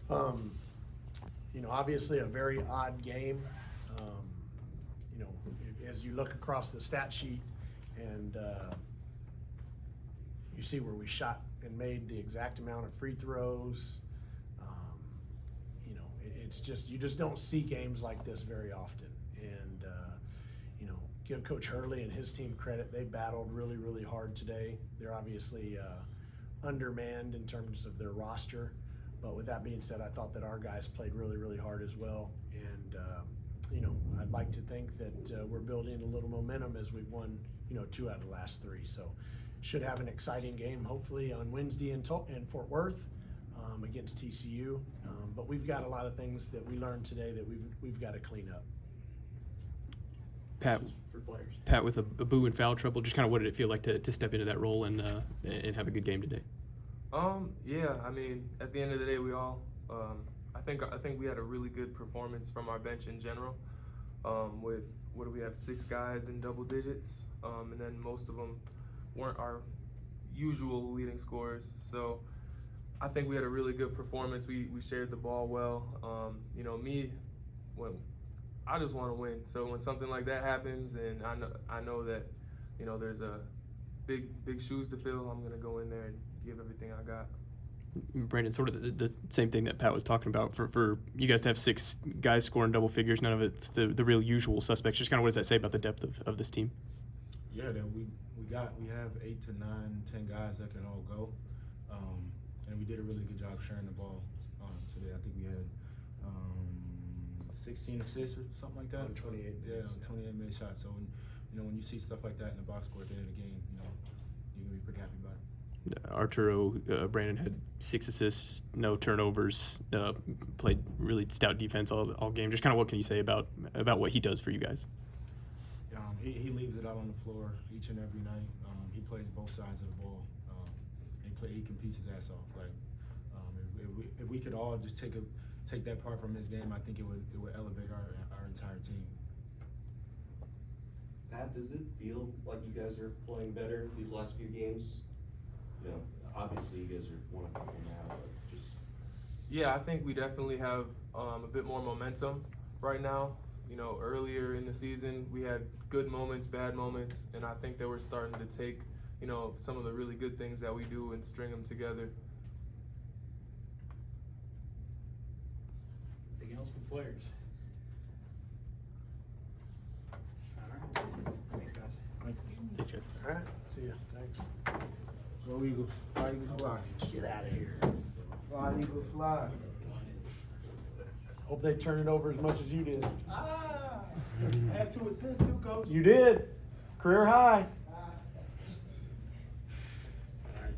Um, obviously a very odd game. Um, as you look across the stat sheet and you see where we shot and made the exact amount of free throws. It's just, you just don't see games like this very often. And, give Coach Hurley and his team credit. They battled really, really hard today. They're obviously undermanned in terms of their roster. But with that being said, I thought that our guys played really, really hard as well. And, I'd like to think that we're building a little momentum as we've won, 2 out of the last 3. So should have an exciting game, hopefully, on Wednesday in Fort Worth against TCU. But we've got a lot of things that we learned today that we've got to clean up. Pat, with a boo and foul trouble, just kind of what did it feel like to step into that role and have a good game today? Yeah, I mean, at the end of the day, we all, I think we had a really good performance from our bench in general. With what do we have, 6 guys in double digits, and then most of them weren't our usual leading scorers. So I think we had a really good performance. We shared the ball well. I just want to win. So when something like that happens, and I know that, there's a big shoes to fill, I'm gonna go in there and give everything I got. Brandon, sort of the same thing that Pat was talking about. For you guys to have 6 guys scoring double figures, none of it's the real usual suspects. Just kind of what does that say about the depth of this team? Yeah, that we have 8 to 9, 10 guys that can all go, and we did a really good job sharing the ball today. I think we had 16 assists or something like that. 28. Yeah, 28 made shots. So when you see stuff like that in the box score at the end of the game, you're gonna be pretty happy about it. Arturo, Brandon had 6 assists, no turnovers, played really stout defense all game. Just kind of what can you say about what he does for you guys? He leaves it out on the floor each and every night. He plays both sides of the ball. He competes his ass off. Like if we could all just take that part from his game, I think it would elevate our entire team. Pat, does it feel like you guys are playing better these last few games? Obviously you guys are won a couple now, but just. Yeah, I think we definitely have a bit more momentum right now. Earlier in the season we had good moments, bad moments, and I think that we're starting to take, some of the really good things that we do and string them together. Anything else for the players? All right. Thanks, guys. Thanks, guys. All right, see ya. Thanks. Go Eagles. Fly Eagles fly. Get out of here. Fly Eagles fly. Hope they turn it over as much as you did. I had 2 assists too, Coach. You did. Career high. All right,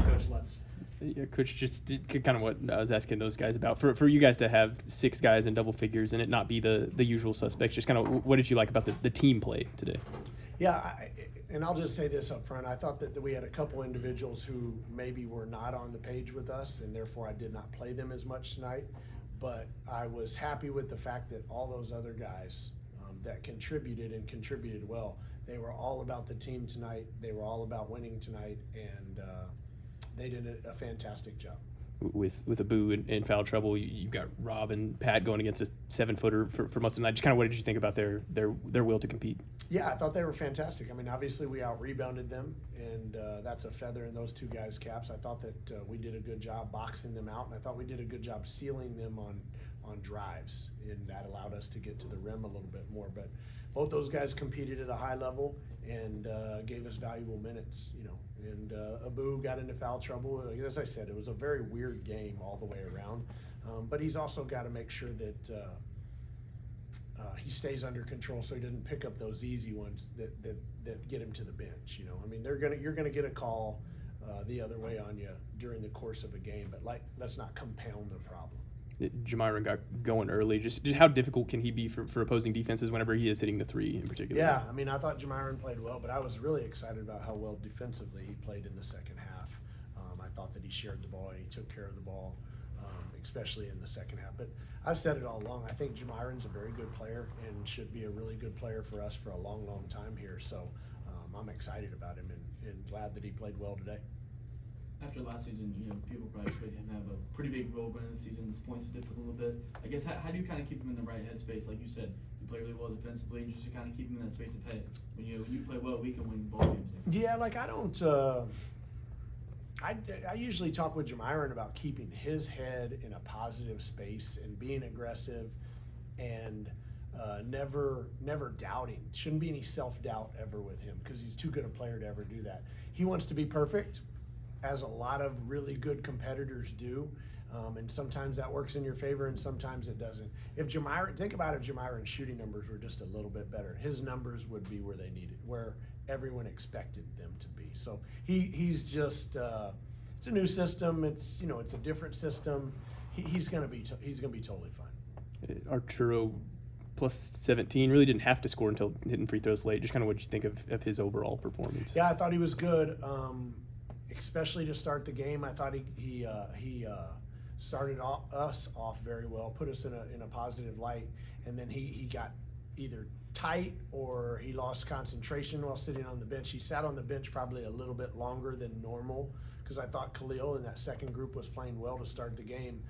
Coach Lutz. Yeah, Coach, just kind of what I was asking those guys about. For you guys to have 6 guys in double figures and it not be the usual suspects, just kind of what did you like about the team play today? Yeah, and I'll just say this up front. I thought that we had a couple individuals who maybe were not on the page with us, and therefore I did not play them as much tonight. But I was happy with the fact that all those other guys that contributed well, they were all about the team tonight. They were all about winning tonight, and they did a fantastic job. With a boo and foul trouble, you've got Rob and Pat going against a 7-footer for most of the night. Just kind of what did you think about their will to compete? Yeah, I thought they were fantastic. I mean, obviously we out-rebounded them, and that's a feather in those 2 guys' caps. I thought that we did a good job boxing them out, and I thought we did a good job sealing them on drives, and that allowed us to get to the rim a little bit more. But both those guys competed at a high level and gave us valuable minutes, And Abu got into foul trouble. As I said, it was a very weird game all the way around. But he's also got to make sure that he stays under control so he doesn't pick up those easy ones that get him to the bench. I mean, you're gonna get a call the other way on you during the course of a game, but let's not compound the problem. Jamiron got going early. Just how difficult can he be for opposing defenses whenever he is hitting the 3 in particular? Yeah, I mean, I thought Jamiron played well, but I was really excited about how well defensively he played in the second half. I thought that he shared the ball and he took care of the ball, especially in the second half. But I've said it all along. I think Jamiron's a very good player and should be a really good player for us for a long, long time here. So I'm excited about him and glad that he played well today. After last season, people probably expect him to have a pretty big role during the season. His points have dipped a little bit. I guess, how do you kind of keep him in the right headspace? Like you said, you play really well defensively, and just to kind of keep him in that space of, hey, when you play well, we can win ball games. Yeah, like I don't. I usually talk with Jamiron about keeping his head in a positive space and being aggressive, and never doubting. Shouldn't be any self-doubt ever with him because he's too good a player to ever do that. He wants to be perfect, as a lot of really good competitors do, and sometimes that works in your favor and sometimes it doesn't. Think about if Jamiron's shooting numbers were just a little bit better, his numbers would be where they needed, where everyone expected them to be. So he's just it's a new system. It's it's a different system. He's gonna be totally fine. Arturo plus 17 really didn't have to score until hitting free throws late. Just kind of what you think of his overall performance. Yeah, I thought he was good, especially to start the game. I thought he started us off very well, put us in a positive light, and then he got either tight or he lost concentration while sitting on the bench. He sat on the bench probably a little bit longer than normal because I thought Khalil in that second group was playing well to start the game.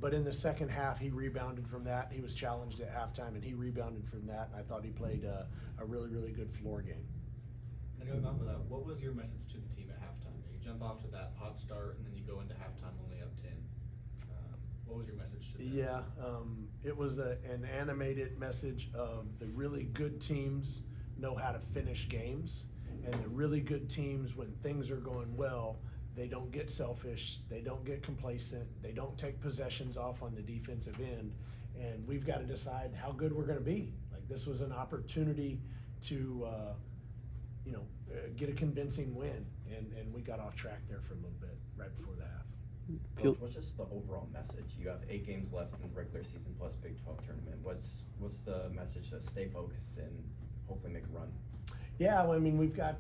But in the second half, he rebounded from that. He was challenged at halftime, and he rebounded from that. And I thought he played a really, really good floor game. And going off of that, what was your message to the team at halftime? You jump off to that hot start, and then you go into halftime only up 10. What was your message to them? Yeah, it was an animated message of the really good teams know how to finish games, and the really good teams, when things are going well, they don't get selfish, they don't get complacent, they don't take possessions off on the defensive end, and we've got to decide how good we're going to be. Like, this was an opportunity to get a convincing win, and we got off track there for a little bit right before the half. Coach, what's just the overall message? You have 8 games left in the regular season plus Big 12 tournament. What's the message to stay focused and hopefully make a run? Yeah, well, I mean, we've got,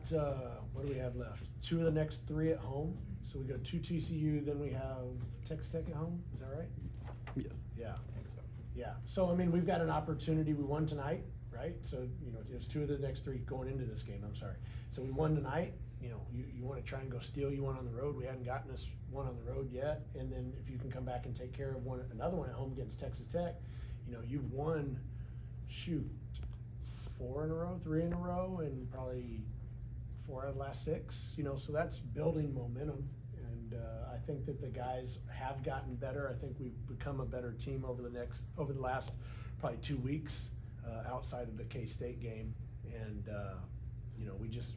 what do we have left? 2 of the next 3 at home. So we got 2 TCU, then we have Texas Tech at home. Is that right? Yeah. Yeah. I think so. Yeah. So, I mean, we've got an opportunity. We won tonight, right? So, there's 2 of the next 3 going into this game. I'm sorry. So we won tonight. You want to try and go steal you one on the road. We hadn't gotten us one on the road yet. And then if you can come back and take care of another one at home against Texas Tech, you've won, 4 in a row, 3 in a row, and probably 4 out of the last 6. So that's building momentum. And I think that the guys have gotten better. I think we've become a better team over the last probably 2 weeks outside of the K-State game. And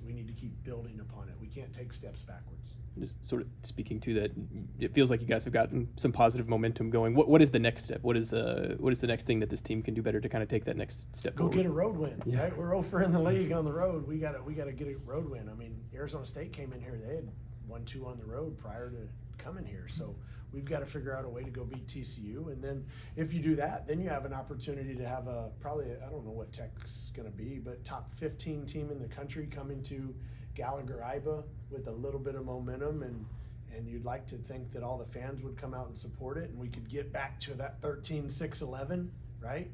we need to keep building upon it. We can't take steps backwards. Just sort of speaking to that, it feels like you guys have gotten some positive momentum going. What is the next step? What is the next thing that this team can do better to kind of take that next step Go forward? get a road win. Yeah. Right? We're 0-for in the league on the road. We gotta get a road win. I mean, Arizona State came in here. They had 1-2 on the road prior to coming here. So we've got to figure out a way to go beat TCU. And then if you do that, then you have an opportunity to have I don't know what Tech's going to be, but top 15 team in the country coming to Gallagher-Iba with a little bit of momentum. And you'd like to think that all the fans would come out and support it, and we could get back to that 13-6-11, right?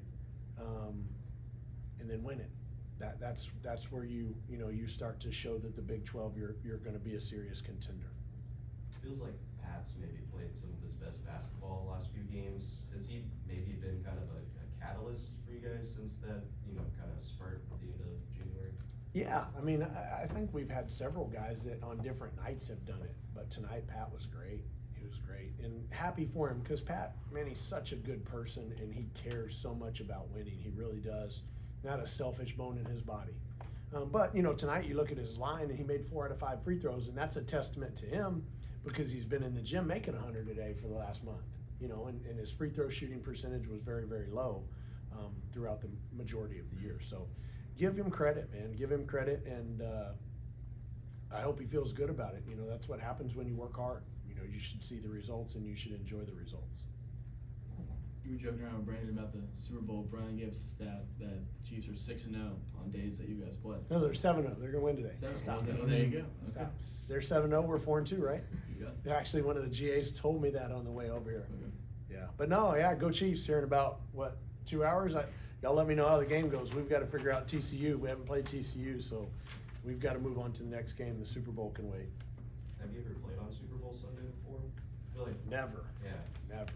And then win it. That's where you start to show that the Big 12 you're going to be a serious contender. Feels like Pat's maybe played some of his best basketball the last few games. Has he maybe been kind of a catalyst for you guys since that, kind of spurt at the end of January? Yeah, I mean, I think we've had several guys that on different nights have done it, but tonight Pat was great. He was great, and happy for him because Pat, man, he's such a good person, and he cares so much about winning. He really does. Not a selfish bone in his body. But tonight you look at his line, and he made 4 out of 5 free throws, and that's a testament to him because he's been in the gym making 100 a day for the last month. And his free throw shooting percentage was very, very low throughout the majority of the year. So give him credit, man. Give him credit, and I hope he feels good about it. That's what happens when you work hard. You should see the results, and you should enjoy the results. You were joking around with Brandon about the Super Bowl. Brian gave us a stat that the Chiefs are 6-0 on days that you guys play. No, they're 7-0. They're going to win today. 7-0. Stop. Oh, there you go. Okay. Stop. They're 7-0. We're 4-2, right? You got it. Actually, one of the GAs told me that on the way over here. Okay. Yeah, but no, go Chiefs here in about, 2 hours? Y'all let me know how the game goes. We've got to figure out TCU. We haven't played TCU, so we've got to move on to the next game. The Super Bowl can wait. have you ever played on Super Bowl Sunday before? I feel like, Never, yeah. never.